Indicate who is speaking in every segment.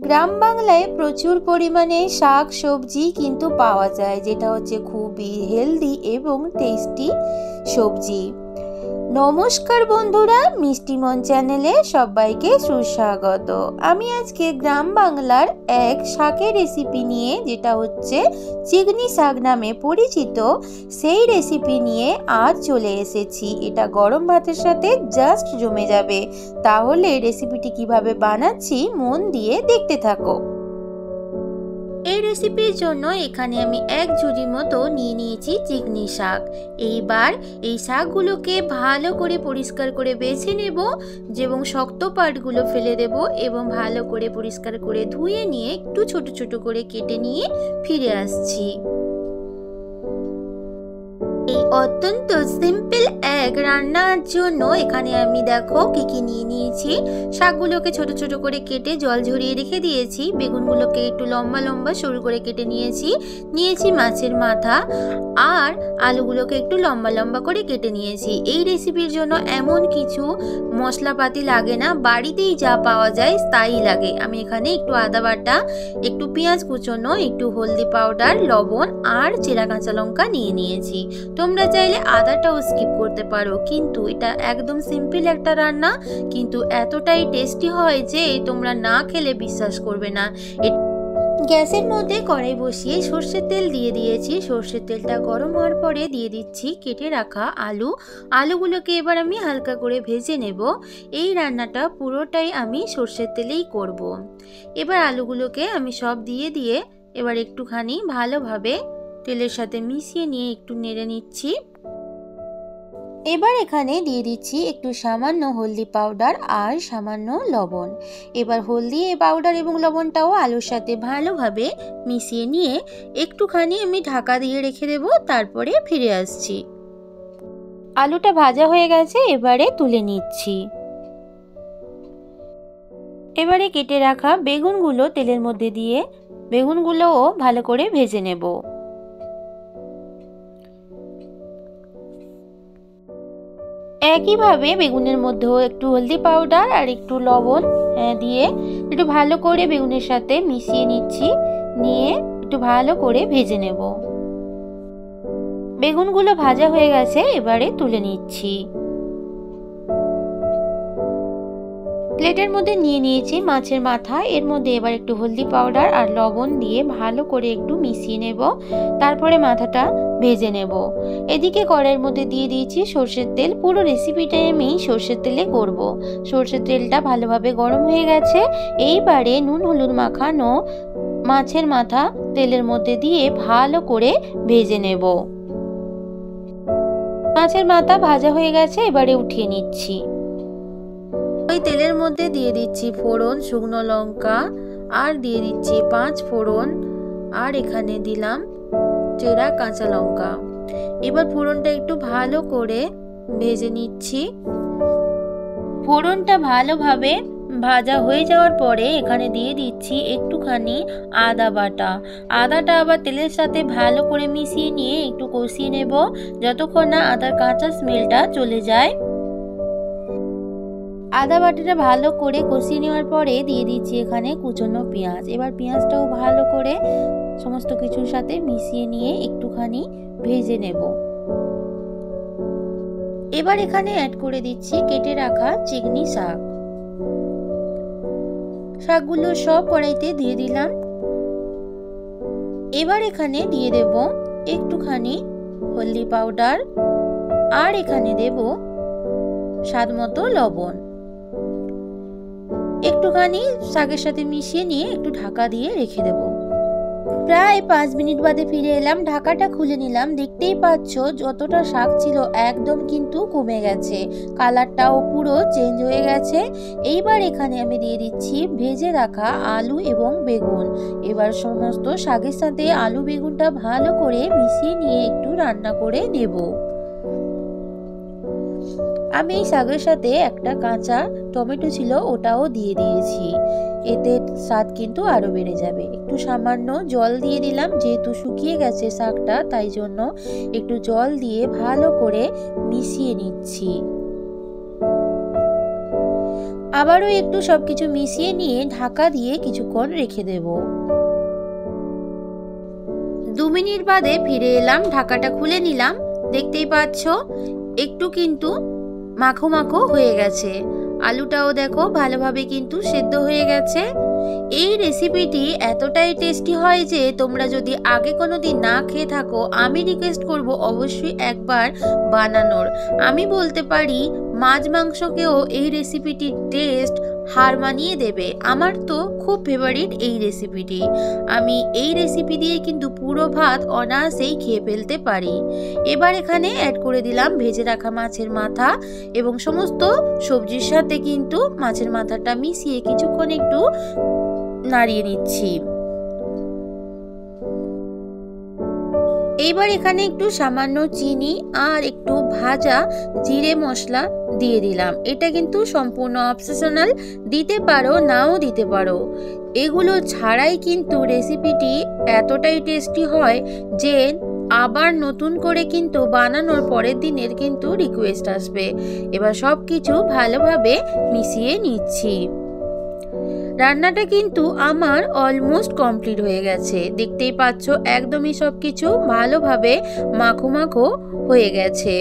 Speaker 1: গ্রাম বাংলায় প্রচুর পরিমাণে শাক সবজি কিন্তু পাওয়া যায়, যেটা হচ্ছে খুবই হেলদি এবং টেস্টি সবজি। নমস্কার বন্ধুরা, মিষ্টিমন চ্যানেলে সবাইকে সুস্বাগত। আমি আজকে গ্রাম বাংলার এক শাকের রেসিপি নিয়ে, যেটা হচ্ছে চিকনি শাক নামে পরিচিত, সেই রেসিপি নিয়ে আজ চলে এসেছি। এটা গরম ভাতের সাথে জাস্ট জমে যাবে। তাহলে রেসিপিটি কিভাবে বানাচ্ছি মন দিয়ে দেখতে থাকো। এই রেসিপির জন্য এখানে আমি এক ঝুড়ি মতো নিয়ে নিয়েছি চিকনি শাক। এইবার এই শাকগুলোকে ভালো করে পরিষ্কার করে বেছে নেব এবং শক্ত পার্টগুলো ফেলে দেব এবং ভালো করে পরিষ্কার করে ধুয়ে নিয়ে একটু ছোট ছোট করে কেটে নিয়ে ফিরে আসছি। এই অত্যন্ত সিম্পল এক রান্নার জন্য এখানে আমি দেখো কি কি নিয়ে নিয়েছি। শাকগুলোকে ছোট ছোট করে কেটে জল ঝরিয়ে রেখে দিয়েছি। বেগুনগুলোকে একটু লম্বা লম্বা সরু করে কেটে নিয়েছি মাছের মাথা, আর আলুগুলোকে একটু লম্বা লম্বা করে কেটে নিয়েছি। এই রেসিপির জন্য এমন কিছু মশলাপাতি লাগে না, বাড়িতেই যা পাওয়া যায় তাই লাগে। আমি এখানে একটু আদা বাটা, একটু পেঁয়াজ কুচনো, একটু হলদি পাউডার, লবণ আর চেরা কাঁচা লঙ্কা নিয়ে নিয়েছি। তোমরা চাইলে আদাটাও স্কিপ করতে পারো, কিন্তু এটা একদম সিম্পল একটা রান্না, কিন্তু এতটাই টেস্টি হয় যে তোমরা না খেলে বিশ্বাস করবে না। গ্যাসের মধ্যে কড়াই বসিয়ে সর্ষের তেল দিয়ে দিয়েছি। সর্ষের তেলটা গরম হওয়ার পরে দিয়ে দিচ্ছি কেটে রাখা আলুগুলোকে এবার আমি হালকা করে ভেজে নেব। এই রান্নাটা পুরোটাই আমি সর্ষের তেলেই করব। এবার আলুগুলোকে আমি সব দিয়ে এবার একটুখানি ভালোভাবে তেলের সাথে মিশিয়ে নিয়ে একটু নেড়ে নিচ্ছি। এবার এখানে দিয়ে দিচ্ছি একটু সামান্য হলদি পাউডার আর সামান্য লবণ। এবার হলদি পাউডার এবং লবণটাও আলুর সাথে ভালোভাবে মিশিয়ে নিয়ে একটুখানি আমি ঢাকা দিয়ে রেখে দেব, তারপরে ফিরে আসছি। আলুটা ভাজা হয়ে গেছে, এবারে তুলে নিচ্ছি। এবারে কেটে রাখা বেগুনগুলো তেলের মধ্যে দিয়ে বেগুনগুলোও ভালো করে ভেজে নেব। একইভাবে বেগুনের মধ্যেও একটু হলদি পাউডার আর একটু লবণ দিয়ে একটু ভালো করে বেগুনের সাথে মিশিয়ে নিচ্ছি, নিয়ে একটু ভালো করে ভেজে নেব। বেগুনগুলো ভাজা হয়ে গেছে, এবারে তুলে নিচ্ছি। প্লেটের মধ্যে নিয়ে নিয়েছি মাছের মাথা। এর মধ্যে এবার একটু হলদি পাউডার আর লবণ দিয়ে ভালো করে একটু মিশিয়ে নেব, তারপরে মাথাটা ভেজে নেব। এদিকে কড়াইয়ের মধ্যে দিয়ে দিয়েছি সর্ষের তেল। পুরো রেসিপিটাই আমি সর্ষের তেলে করব। সর্ষের তেলটা ভালোভাবে গরম হয়ে গেছে, এইবারে নুন হলুদ মাখানো মাছের মাথা তেলের মধ্যে দিয়ে ভালো করে ভেজে নেব। মাছের মাথা ভাজা হয়ে গেছে, এবারে উঠিয়ে নিচ্ছি। ওই তেলের মধ্যে দিয়ে দিচ্ছি ফোড়ন, শুকনো লঙ্কা, আর দিয়ে দিচ্ছি 5 ফোড়ন, আর এখানে দিলাম চেরা কাঁচা লঙ্কা। এবার ফোড়নটা একটু ভালো করে ভেজে নিচ্ছি। ফোড়নটা ভালোভাবে ভাজা হয়ে যাওয়ার পরে এখানে দিয়ে দিচ্ছি একটুখানি আদা বাটা। আদাটা আবার তেলের সাথে ভালো করে মিশিয়ে নিয়ে একটু কষিয়ে নেব, যতক্ষণ না আদার কাঁচা স্মেলটা চলে যায়। আদা বাটাটা ভালো করে কষিয়ে নেওয়ার পরে দিয়ে দিচ্ছি এখানে কুচনো পেঁয়াজ। এবার পেঁয়াজটাও ভালো করে সমস্ত কিছুর সাথে মিশিয়ে নিয়ে একটুখানি ভেজে নেব। এবার এখানে অ্যাড করে দিচ্ছি কেটে রাখা চিকনি শাক। শাকগুলো সব কড়াইতে দিয়ে দিলাম। এবার এখানে দিয়ে দেব একটুখানি হলদি পাউডার, আর এখানে দেব স্বাদ মতো লবণ। একটুখানি শাকের সাথে মিশিয়ে নিয়ে একটু ঢাকা দিয়ে রেখে দেব। প্রায় 5 মিনিট বাদে ফিরে এলাম, ঢাকাটা খুলে নিলাম। দেখতেই পাচ্ছ যতটা শাক ছিল একদম কিন্তু কমে গেছে, কালারটাও পুরো চেঞ্জ হয়ে গেছে। এইবার এখানে আমি দিয়ে দিচ্ছি ভেজে রাখা আলু এবং বেগুন। এবার সমস্ত শাকের সাথে আলু বেগুনটা ভালো করে মিশিয়ে নিয়ে একটু রান্না করে নেব। আমি এই শাকের সাথে একটা কাঁচা টমেটো ছিল, ওটাও দিয়ে দিয়েছি। এতে স্বাদ কিন্তু আরো বেড়ে যাবে। একটু সামান্য জল দিয়ে দিলাম, যেহেতু শুকিয়ে গেছে শাকটা, তাই জন্য একটু জল দিয়ে ভালো করে মিশিয়ে নিচ্ছি। আবারও একটু সবকিছু মিশিয়ে নিয়ে ঢাকা দিয়ে কিছুক্ষণ রেখে দেব। 2 মিনিট বাদে ফিরে এলাম, ঢাকাটা খুলে নিলাম। দেখতেই পাচ্ছ একটু কিন্তু মাখো মাখো হয়ে গেছে। আলুটাও দেখো ভালোভাবে কিন্তু সেদ্ধ হয়ে গেছে। এই রেসিপিটি এতটাই টেস্টি হয় যে তোমরা যদি আগে কোনোদিন না খেয়ে থাকো, আমি রিকোয়েস্ট করব অবশ্যই একবার বানানোর। আমি বলতে পারি মাছ মাংসকেও এই রেসিপিটির টেস্ট হার মানিয়ে দেবে। আমার তো খুব ফেভারিট এই রেসিপিটি। আমি এই রেসিপি দিয়ে কিন্তু পুরো ভাত অনায়াসেই খেয়ে ফেলতে পারি। এবার এখানে অ্যাড করে দিলাম ভেজে রাখা মাছের মাথা এবং সমস্ত সবজির সাথে কিন্তু মাছের মাথাটা মিশিয়ে কিছুক্ষণ একটু নাড়িয়ে নিচ্ছি। এইবার এখানে একটু সামান্য চিনি আর একটু ভাজা জিরে মশলা দিয়ে দিলাম। এটা কিন্তু সম্পূর্ণ অপশনাল, দিতে পারো নাও দিতে পারো। এগুলো ছাড়াই কিন্তু রেসিপিটি এতটাই টেস্টি হয় যে আবার নতুন করে কিন্তু বানানোর পরের দিনের কিন্তু রিকোয়েস্ট আসবে। এবার সব কিছু ভালোভাবে মিশিয়ে নিচ্ছি। রান্নাটা কিন্তু আমার অলমোস্ট কমপ্লিট হয়ে গেছে। দেখতেই পাচ্ছ একদমই সবকিছু ভালোভাবে মাখো মাখো হয়ে গেছে।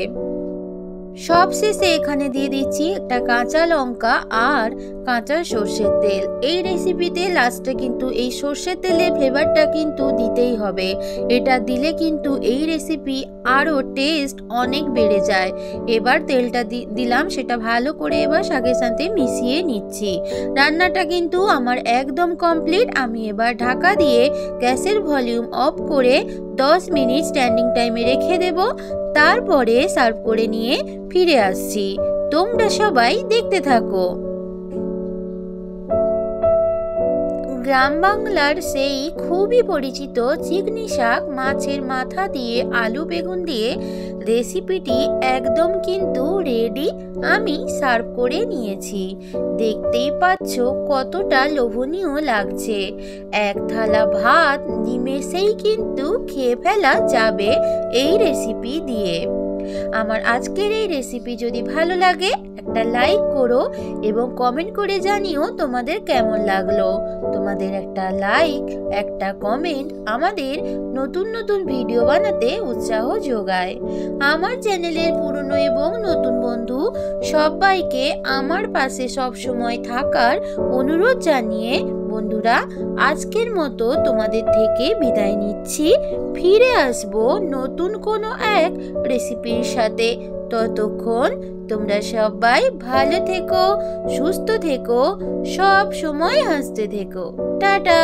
Speaker 1: সব শেষে এখানে দিয়ে দিচ্ছি একটা কাঁচা লঙ্কা আর কাঁচা সর্ষের তেল। এই রেসিপিতে লাস্টে কিন্তু এই সর্ষের তেলের ফ্লেভারটা কিন্তু দিতেই হবে। এটা দিলে কিন্তু এই রেসিপি আরও টেস্ট অনেক বেড়ে যায়। এবার তেলটা দিলাম, সেটা ভালো করে এবার শাকের সাথে মিশিয়ে নিচ্ছি। রান্নাটা কিন্তু আমার একদম কমপ্লিট। আমি এবার ঢাকা দিয়ে গ্যাসের ভলিউম অফ করে 10 মিনিট স্ট্যান্ডিং টাইমে রেখে দেব। তারপরে সার্ভ করে নিয়ে ফিরে আসছি। তোমরা সবাই দেখতে থাকো। গ্রাম বাংলার সেই খুবই পরিচিত চিকনি শাক মাছের মাথা দিয়ে আলু বেগুন দিয়ে রেসিপিটি একদম কিন্তু রেডি। আমি সার্ভ করে নিয়েছি। দেখতেই পাচ্ছ কতটা লোভনীয় লাগছে। এক থালা ভাত নিমেষেই কিন্তু খেয়ে ফেলা যাবে এই রেসিপি দিয়ে। আমার আজকের এই রেসিপি যদি ভালো লাগে একটা লাইক করো এবং কমেন্ট করে জানিও তোমাদের কেমন লাগলো। তোমাদের একটা লাইক, একটা কমেন্ট আমাদের নতুন নতুন ভিডিও বানাতে উৎসাহ যোগায়। আমার চ্যানেলের পুরনো এবং নতুন বন্ধু সবাইকে আমার পাশে সব সময় থাকার অনুরোধ জানিয়ে বন্ধুরা আজকের মতো তোমাদের থেকে বিদায় নিচ্ছি। ফিরে আসবো নতুন কোনো এক রেসিপির সাথে। ততক্ষণ তোমরা সবাই ভালো থেকো, সুস্থ থেকো, সব সময় হাসতে থেকো। টাটা।